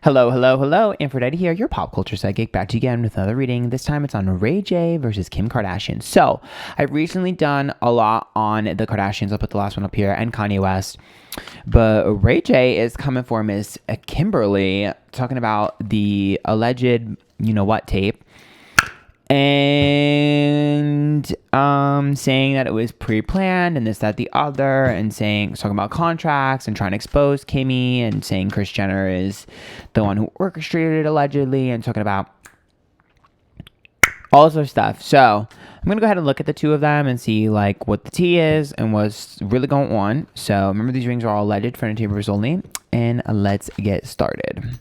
Hello, hello, hello. Antphrodite here, your pop culture psychic, back to you again with another reading. This time it's on Ray J versus Kim Kardashian. So, I've recently done a lot on the Kardashians. I'll put the last one up here, and Kanye West. But Ray J is coming for Miss Kimberly, talking about the alleged, tape. And saying that it was pre-planned and this, that, the other, and talking about contracts and trying to expose Kimmy, and saying Kris Jenner is the one who orchestrated it allegedly, and talking about all this other stuff. So I'm gonna go ahead and look at the two of them and see like what the tea is and what's really going on. So remember, these readings are all alleged for entertainment only, and let's get started.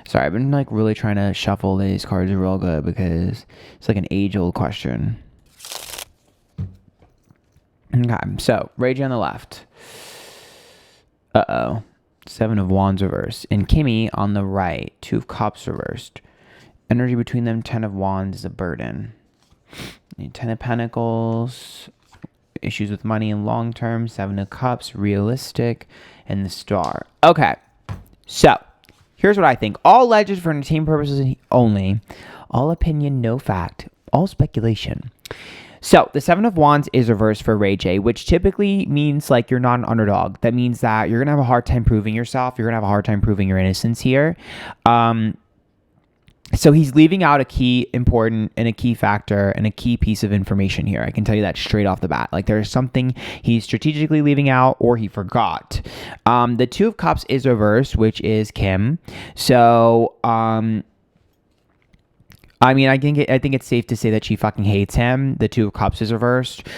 Sorry, I've been like really trying to shuffle these cards real good because it's like an age-old question. Okay, so Ray J on the left. Seven of Wands reversed, and Kimmy on the right. Two of Cups reversed. Energy between them, 10 of Wands is a burden. 10 of Pentacles, issues with money and long term. 7 of Cups, realistic, and the Star. Okay, so here's what I think. All alleged for entertainment purposes only. All opinion, no fact. All speculation. So the 7 of Wands is reversed for Ray J, which typically means like you're not an underdog. That means that you're going to have a hard time proving yourself. You're going to have a hard time proving your innocence here. So he's leaving out a key important and a key factor and a key piece of information here. I can tell you that straight off the bat. Like there's something he's strategically leaving out or he forgot. The 2 of Cups is reversed, which is Kim. So, I think it's safe to say that she fucking hates him. The 2 of Cups is reversed.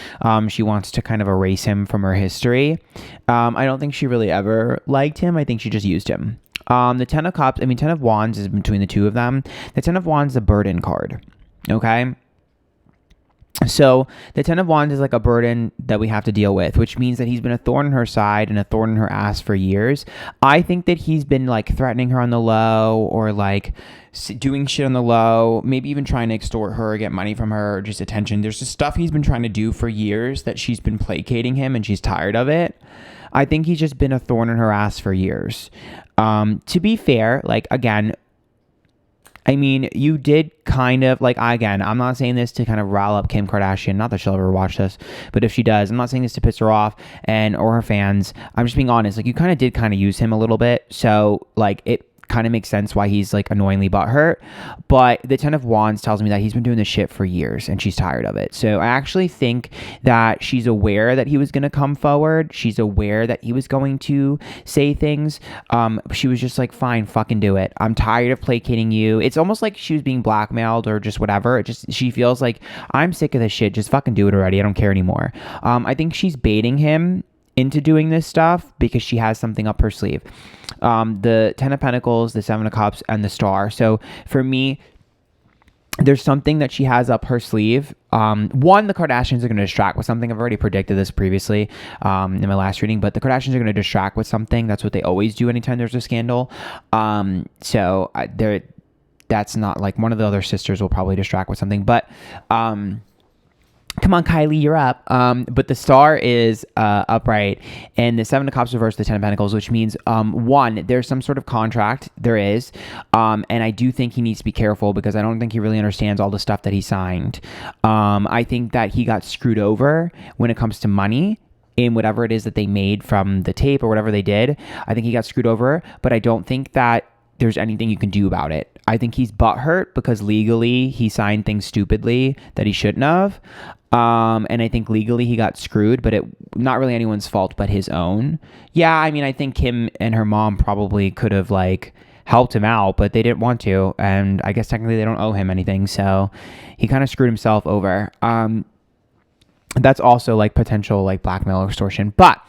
She wants to kind of erase him from her history. I don't think she really ever liked him. I think she just used him. The 10 of Wands is between the two of them. The 10 of Wands is a burden card. Okay. So the 10 of Wands is like a burden that we have to deal with, which means that he's been a thorn in her side and a thorn in her ass for years. I think that he's been like threatening her on the low, or like doing shit on the low, maybe even trying to extort her, get money from her, or just attention. There's just stuff he's been trying to do for years that she's been placating him and she's tired of it. I think he's just been a thorn in her ass for years. To be fair, like, again, you did kind of, like, again, I'm not saying this to kind of rile up Kim Kardashian, not that she'll ever watch this, but if she does, I'm not saying this to piss her off or her fans. I'm just being honest. Like, you kind of did kind of use him a little bit. So, like, it kind of makes sense why he's like annoyingly butthurt. But the 10 of Wands tells me that he's been doing this shit for years and she's tired of it. So I actually think that she's aware that he was going to come forward. She's aware that he was going to say things. She was just like, fine, fucking do it. I'm tired of placating you. It's almost like she was being blackmailed or just whatever. She feels like, I'm sick of this shit. Just fucking do it already. I don't care anymore. I think she's baiting him into doing this stuff because she has something up her sleeve. The 10 of Pentacles, the 7 of Cups, and the Star. So for me, there's something that she has up her sleeve. One, the Kardashians are going to distract with something. I've already predicted this previously in my last reading, but the Kardashians are going to distract with something. That's what they always do anytime there's a scandal. That's not like, one of the other sisters will probably distract with something, but come on, Kylie, you're up. But the Star is upright, and the 7 of Cups reversed the 10 of Pentacles, which means, one, there's some sort of contract. There is. And I do think he needs to be careful because I don't think he really understands all the stuff that he signed. I think that he got screwed over when it comes to money in whatever it is that they made from the tape or whatever they did. I think he got screwed over, but I don't think that there's anything you can do about it. I think he's butthurt because legally he signed things stupidly that he shouldn't have. And I think legally he got screwed, but not really anyone's fault but his own. Yeah, I think Kim and her mom probably could have like helped him out, but they didn't want to. And I guess technically they don't owe him anything. So he kind of screwed himself over. That's also like potential like blackmail or extortion. But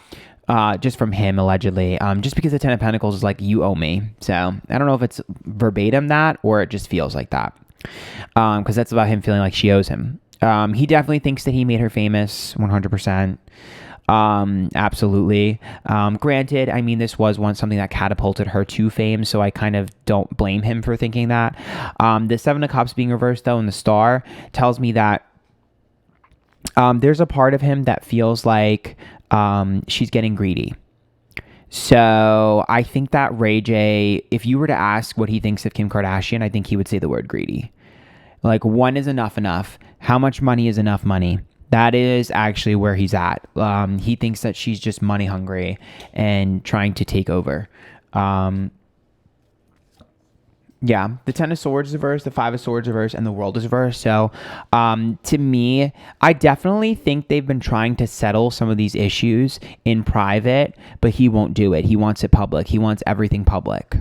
just from him allegedly, just because the 10 of Pentacles is like, you owe me. So I don't know if it's verbatim that or it just feels like that. Because that's about him feeling like she owes him. He definitely thinks that he made her famous 100%. Absolutely. Granted, this was something that catapulted her to fame, so I kind of don't blame him for thinking that. The 7 of Cups being reversed though, and the Star tells me that there's a part of him that feels like she's getting greedy. So I think that Ray J, if you were to ask what he thinks of Kim Kardashian, I think he would say the word greedy. Like, one is enough. How much money is enough money? That is actually where he's at. He thinks that she's just money hungry and trying to take over. Yeah, the Ten of Swords is reversed, the Five of Swords is reversed, and the World is reversed. So, to me, I definitely think they've been trying to settle some of these issues in private, but he won't do it. He wants it public. He wants everything public.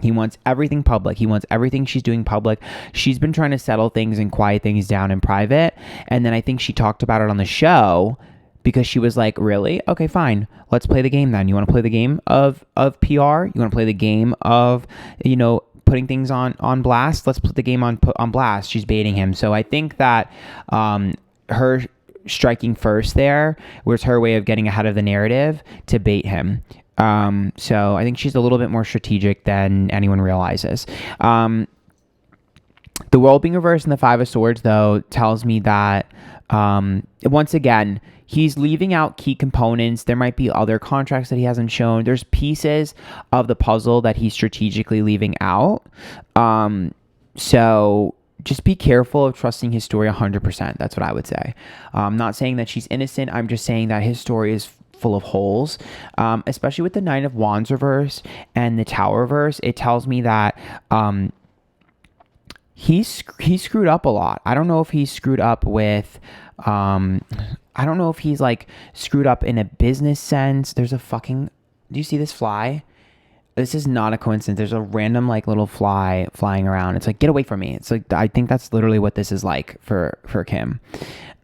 He wants everything public. He wants everything she's doing public. She's been trying to settle things and quiet things down in private. And then I think she talked about it on the show because she was like, really? Okay, fine. Let's play the game then. You want to play the game of PR? You want to play the game of, putting things on blast? Let's put the game on blast. She's baiting him. So I think that her striking first there was her way of getting ahead of the narrative to bait him. So I think she's a little bit more strategic than anyone realizes. The World being reversed and the Five of Swords, though, tells me that, once again, he's leaving out key components. There might be other contracts that he hasn't shown. There's pieces of the puzzle that he's strategically leaving out. So just be careful of trusting his story 100%. That's what I would say. I'm not saying that she's innocent. I'm just saying that his story is full of holes, especially with the Nine of Wands reverse and the Tower reverse. It tells me that he screwed up a lot. I don't know if he's screwed up with I don't know if he's like screwed up in a business sense. There's a fucking, do you see this fly? This is not a coincidence. There's a random like little fly flying around. It's like, get away from me. It's like, I think that's literally what this is like for Kim.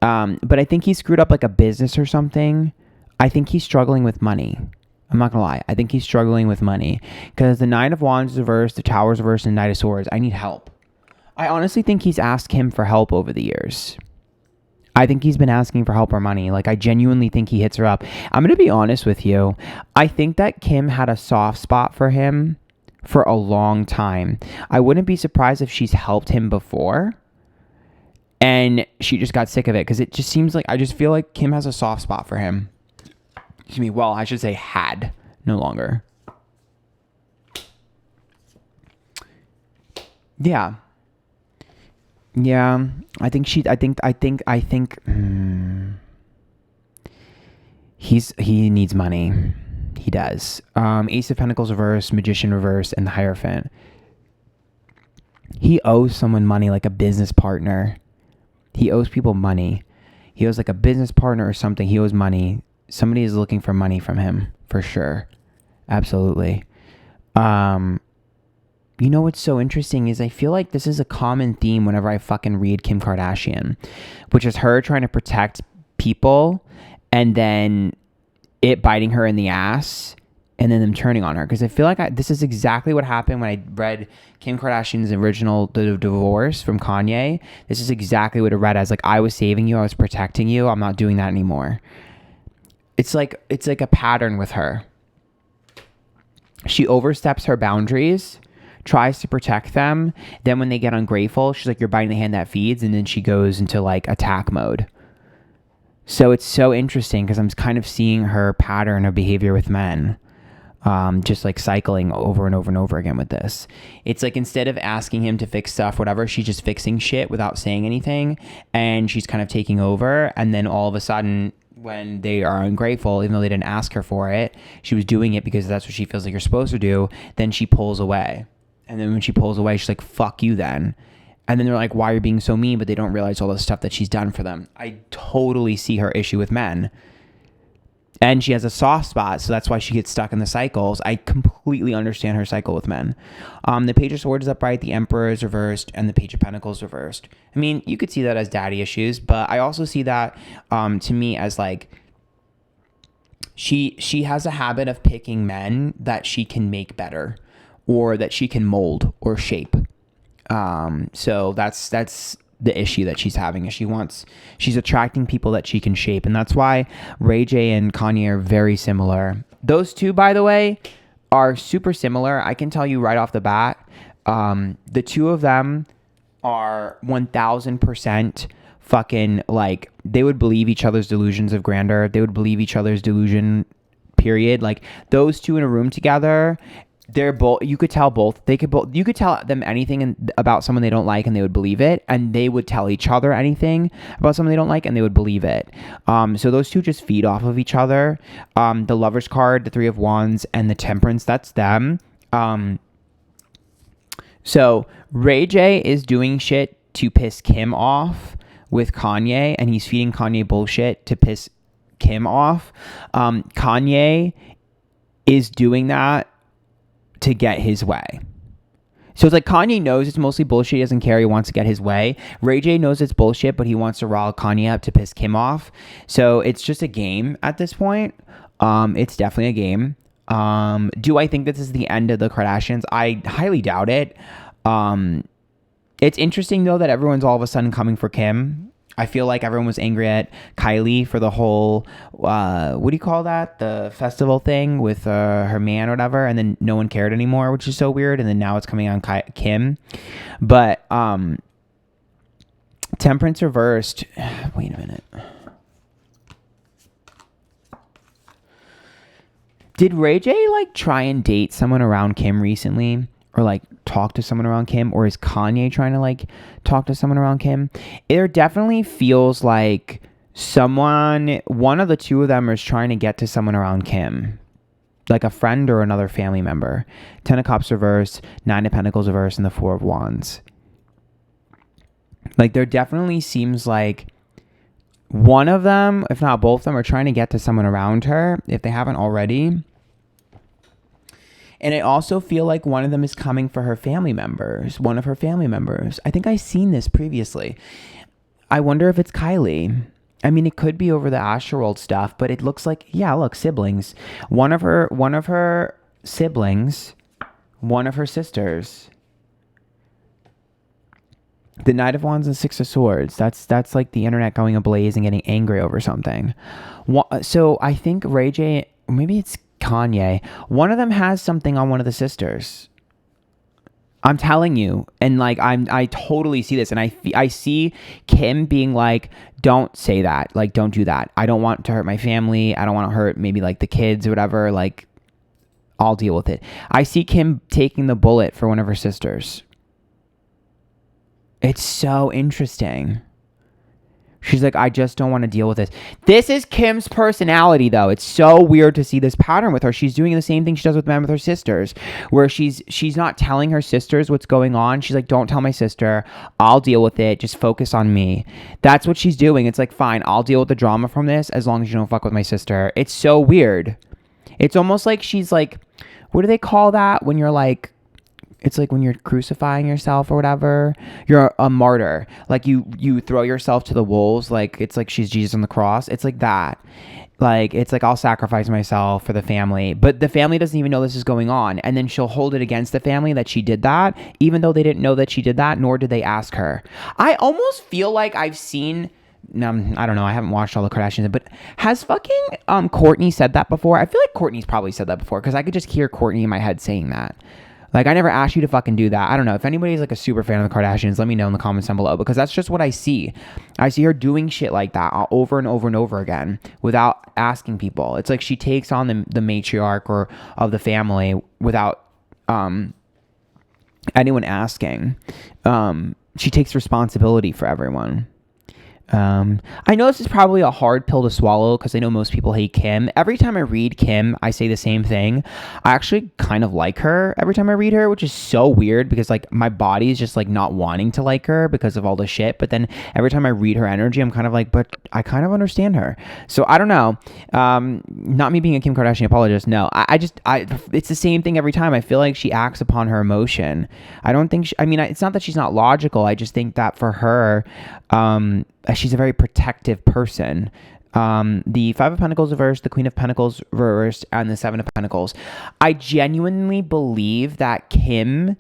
But I think he screwed up like a business or something. I think he's struggling with money. I'm not gonna lie. I think he's struggling with money because the Nine of Wands is reversed, the Tower is reversed, and Knight of Swords. I need help. I honestly think he's asked Kim for help over the years. I think he's been asking for help or money. Like, I genuinely think he hits her up. I'm going to be honest with you. I think that Kim had a soft spot for him for a long time. I wouldn't be surprised if she's helped him before and she just got sick of it because it just seems like, I just feel like Kim has a soft spot for him. Excuse me. Well, I should say had, no longer. Yeah. Yeah, I think he needs money. He does. Ace of Pentacles reverse, Magician reverse, and the Hierophant. He owes someone money, like a business partner. He owes people money. He owes like a business partner or something. He owes money. Somebody is looking for money from him for sure. Absolutely. You know what's so interesting is I feel like this is a common theme whenever I fucking read Kim Kardashian, which is her trying to protect people and then it biting her in the ass and then them turning on her. Because I feel like this is exactly what happened when I read Kim Kardashian's original divorce from Kanye. This is exactly what it read as. Like, I was saving you. I was protecting you. I'm not doing that anymore. It's like a pattern with her. She oversteps her boundaries, tries to protect them. Then when they get ungrateful, she's like, you're biting the hand that feeds. And then she goes into like attack mode. So it's so interesting because I'm kind of seeing her pattern of behavior with men. Just like cycling over and over and over again with this. It's like, instead of asking him to fix stuff, whatever, she's just fixing shit without saying anything. And she's kind of taking over. And then all of a sudden, when they are ungrateful, even though they didn't ask her for it, she was doing it because that's what she feels like you're supposed to do. Then she pulls away. And then when she pulls away, she's like, fuck you then. And then they're like, why are you being so mean? But they don't realize all the stuff that she's done for them. I totally see her issue with men. And she has a soft spot, so that's why she gets stuck in the cycles. I completely understand her cycle with men. The Page of Swords is upright, the Emperor is reversed, and the Page of Pentacles reversed. I mean, you could see that as daddy issues, but I also see that, to me, as like, she has a habit of picking men that she can make better, or that she can mold or shape. So that's the issue that she's having, is she's attracting people that she can shape. And that's why Ray J and Kanye are very similar. Those two, by the way, are super similar. I can tell you right off the bat, the two of them are 1000% fucking, like, they would believe each other's delusions of grandeur. They would believe each other's period. Like those two in a room together, they're both, you could tell you could tell them anything about someone they don't like and they would believe it, and they would tell each other anything about someone they don't like and they would believe it. So those two just feed off of each other. The Lovers card, the Three of Wands, and the Temperance, that's them. So Ray J is doing shit to piss Kim off with Kanye, and he's feeding Kanye bullshit to piss Kim off. Kanye is doing that to get his way. So it's like Kanye knows it's mostly bullshit. He doesn't care. He wants to get his way. Ray J knows it's bullshit, but he wants to rile Kanye up to piss Kim off. So it's just a game at this point. It's definitely a game. Do I think this is the end of the Kardashians? I highly doubt it. It's interesting though that everyone's all of a sudden coming for Kim. I feel like everyone was angry at Kylie for the whole, what do you call that? The festival thing with her man or whatever. And then no one cared anymore, which is so weird. And then now it's coming on Kim. But Temperance reversed. Wait a minute. Did Ray J like try and date someone around Kim recently? Or like talk to someone around Kim? Or is Kanye trying to like talk to someone around Kim? It definitely feels like one of the two of them is trying to get to someone around Kim. Like a friend or another family member. 10 of Cups reversed, 9 of Pentacles reversed, and the 4 of Wands. Like there definitely seems like one of them, if not both of them, are trying to get to someone around her, if they haven't already. And I also feel like one of them is coming for her family members. One of her family members. I think I've seen this previously. I wonder if it's Kylie. I mean, it could be over the Astroworld stuff, but it looks like, yeah, look, siblings. One of her siblings, one of her sisters. The Knight of Wands and 6 of Swords. That's like the internet going ablaze and getting angry over something. So I think Ray J, maybe it's Kanye, one of them has something on one of the sisters. I'm telling you. And like I totally see this, and I see Kim being like, don't say that, like don't do that, I don't want to hurt my family, I don't want to hurt maybe like the kids or whatever, like I'll deal with it. I see Kim taking the bullet for one of her sisters. It's so interesting. She's like, I just don't want to deal with this. This is Kim's personality, though. It's so weird to see this pattern with her. She's doing the same thing she does with men with her sisters, where she's not telling her sisters what's going on. She's like, don't tell my sister. I'll deal with it. Just focus on me. That's what she's doing. It's like, fine, I'll deal with the drama from this as long as you don't fuck with my sister. It's so weird. It's almost like she's like, what do they call that when you're like, it's like when you're crucifying yourself or whatever, you're a martyr. Like you throw yourself to the wolves. Like it's like she's Jesus on the cross. It's like that. Like it's like I'll sacrifice myself for the family, but the family doesn't even know this is going on. And then she'll hold it against the family that she did that, even though they didn't know that she did that, nor did they ask her. I almost feel like I've seen, I don't know, I haven't watched all the Kardashians, but has fucking Kourtney said that before? I feel like Kourtney's probably said that before, because I could just hear Kourtney in my head saying that. Like, I never asked you to fucking do that. I don't know. If anybody's like a super fan of the Kardashians, let me know in the comments down below, because that's just what I see. I see her doing shit like that over and over and over again without asking people. It's like she takes on the matriarch or of the family without anyone asking. She takes responsibility for everyone. I know this is probably a hard pill to swallow, because I know most people hate Kim. Every time I read Kim, I say the same thing. I actually kind of like her every time I read her, which is so weird, because like my body is just like not wanting to like her because of all the shit. But then every time I read her energy, I'm kind of like, but I kind of understand her. So I don't know. Not me being a Kim Kardashian apologist. No, it's the same thing every time. I feel like she acts upon her emotion. I don't think, it's not that she's not logical. I just think that for her, she's a very protective person. The 5 of Pentacles reversed, the Queen of Pentacles reversed, and the 7 of Pentacles. I genuinely believe that Kim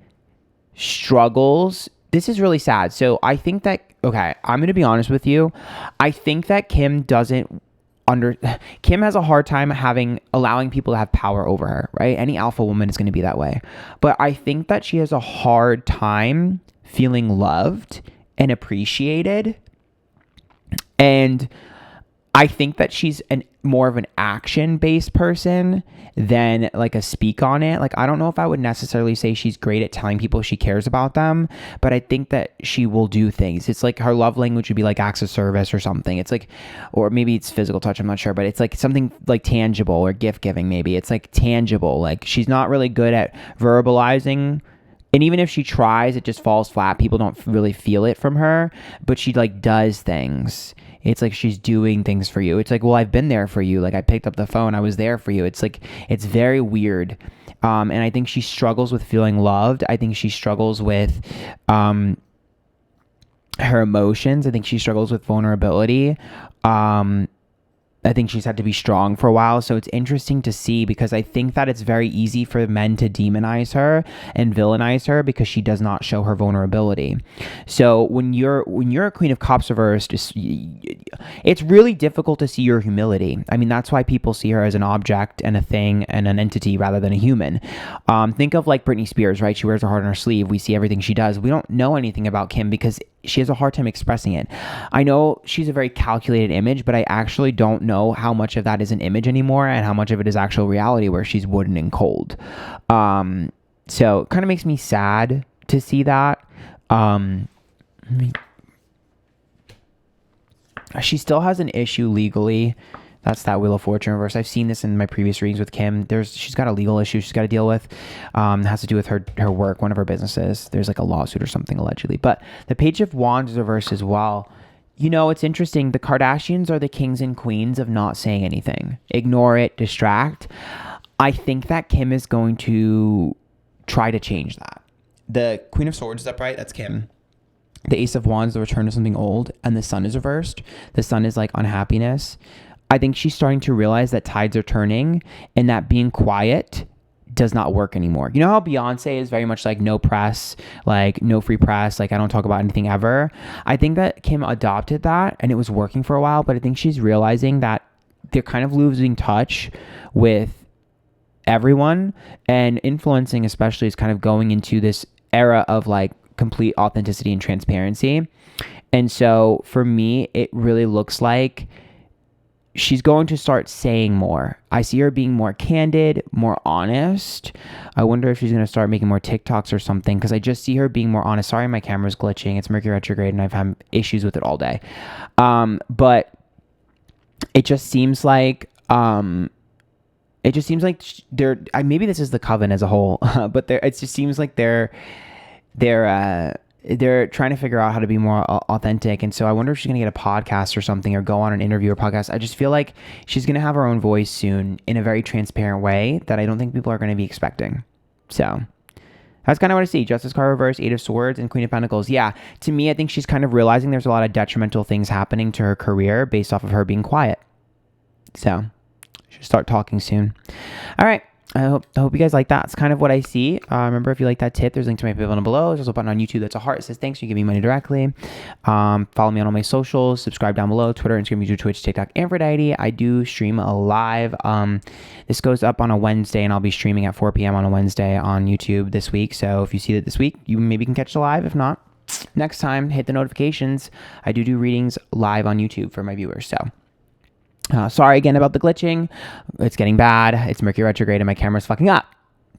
struggles. This is really sad. So I think that, okay, I'm going to be honest with you. I think that Kim has a hard time allowing people to have power over her, right? Any alpha woman is going to be that way. But I think that she has a hard time feeling loved and appreciated. And I think that she's more of an action-based person than like a speak on it. Like, I don't know if I would necessarily say she's great at telling people she cares about them, but I think that she will do things. It's like her love language would be like acts of service or something. It's like, or maybe it's physical touch, I'm not sure, but it's like something like tangible, or gift giving maybe. It's like tangible. Like, she's not really good at verbalizing. And even if she tries, it just falls flat. People don't really feel it from her, but she like does things. It's like she's doing things for you. It's like, well, I've been there for you. Like, I picked up the phone. I was there for you. It's like, it's very weird. And I think she struggles with feeling loved. I think she struggles with her emotions. I think she struggles with vulnerability. I think she's had to be strong for a while. So it's interesting to see, because I think that it's very easy for men to demonize her and villainize her because she does not show her vulnerability. So when you're a Queen of Cups reversed, it's really difficult to see your humility. I mean, that's why people see her as an object and a thing and an entity rather than a human. Think of like Britney Spears, right? She wears her heart on her sleeve. We see everything she does. We don't know anything about Kim because she has a hard time expressing it. I know she's a very calculated image, but I actually don't know how much of that is an image anymore and how much of it is actual reality, where she's wooden and cold. So it kind of makes me sad to see that. She still has an issue legally. That's that Wheel of Fortune reverse. I've seen this in my previous readings with Kim. She's got a legal issue she's got to deal with. It has to do with her work, one of her businesses. There's like a lawsuit or something allegedly. But the Page of Wands is reversed as well. You know, it's interesting. The Kardashians are the kings and queens of not saying anything. Ignore it, distract. I think that Kim is going to try to change that. The Queen of Swords is upright. That's Kim. The Ace of Wands, the return of something old. And the Sun is reversed. The Sun is like unhappiness. I think she's starting to realize that tides are turning and that being quiet does not work anymore. You know how Beyonce is very much like no press, like no free press, like I don't talk about anything ever. I think that Kim adopted that and it was working for a while, but I think she's realizing that they're kind of losing touch with everyone, and influencing especially is kind of going into this era of like complete authenticity and transparency. And so for me, it really looks like she's going to start saying more. I see her being more candid, more honest. I wonder if she's going to start making more TikToks or something, because I just see her being more honest. Sorry, my camera's glitching. It's Mercury retrograde and I've had issues with it all day. But it just seems like they're maybe this is the coven as a whole, but it just seems like they're trying to figure out how to be more authentic. And so I wonder if she's going to get a podcast or something, or go on an interview or podcast. I just feel like she's going to have her own voice soon in a very transparent way that I don't think people are going to be expecting. So that's kind of what I see. Justice card reverse, Eight of Swords, and Queen of Pentacles. Yeah, to me, I think she's kind of realizing there's a lot of detrimental things happening to her career based off of her being quiet. So she'll start talking soon. All right. I hope you guys like that. It's kind of what I see. Remember, if you like that tip, there's a link to my PayPal down below. There's also a button on YouTube that's a heart. It says thanks. You give me money directly. Follow me on all my socials. Subscribe down below. Twitter, Instagram, YouTube, Twitch, TikTok, Antphrodite. I do stream live. This goes up on a Wednesday, and I'll be streaming at 4 p.m. on a Wednesday on YouTube this week. So if you see it this week, you maybe can catch it live. If not, next time, hit the notifications. I do readings live on YouTube for my viewers. So sorry again about the glitching. It's getting bad. It's Mercury retrograde and my camera's fucking up.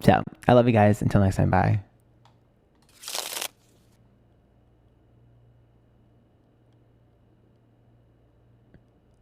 So I love you guys. Until next time, bye.